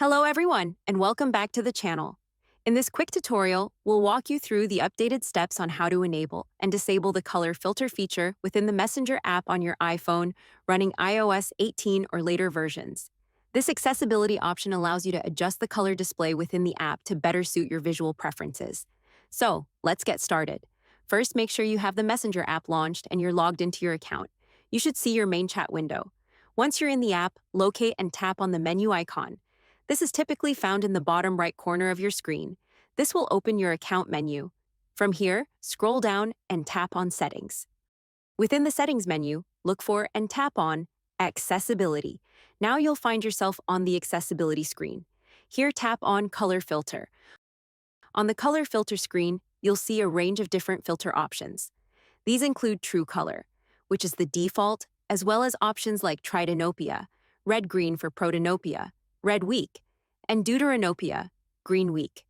Hello everyone, and welcome back to the channel. In this quick tutorial, we'll walk you through the updated steps on how to enable and disable the color filter feature within the Messenger app on your iPhone running iOS 18 or later versions. This accessibility option allows you to adjust the color display within the app to better suit your visual preferences. So, let's get started. First, make sure you have the Messenger app launched and you're logged into your account. You should see your main chat window. Once you're in the app, locate and tap on the menu icon. This is typically found in the bottom right corner of your screen. This will open your account menu. From here, scroll down and tap on Settings. Within the Settings menu, look for and tap on Accessibility. Now you'll find yourself on the Accessibility screen. Here, tap on Color Filter. On the Color Filter screen, you'll see a range of different filter options. These include True Color, which is the default, as well as options like Tritanopia, red-green for Protanopia, red weak, and Deuteranopia, green weak.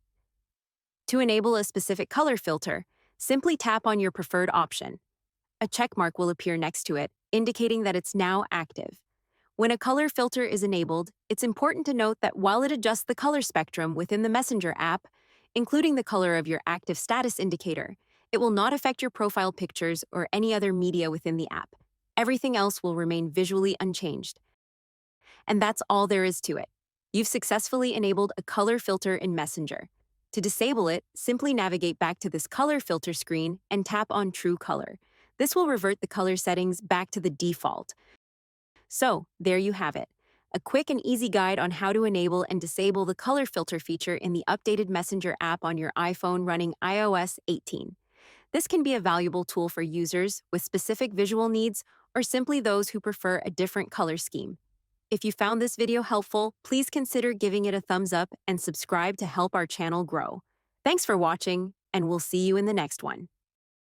To enable a specific color filter, simply tap on your preferred option. A check mark will appear next to it, indicating that it's now active. When a color filter is enabled, it's important to note that while it adjusts the color spectrum within the Messenger app, including the color of your active status indicator, it will not affect your profile pictures or any other media within the app. Everything else will remain visually unchanged. And that's all there is to it. You've successfully enabled a color filter in Messenger. To disable it, simply navigate back to this color filter screen and tap on True Color. This will revert the color settings back to the default. So, there you have it. A quick and easy guide on how to enable and disable the color filter feature in the updated Messenger app on your iPhone running iOS 18. This can be a valuable tool for users with specific visual needs or simply those who prefer a different color scheme. If you found this video helpful, please consider giving it a thumbs up and subscribe to help our channel grow. Thanks for watching, and we'll see you in the next one.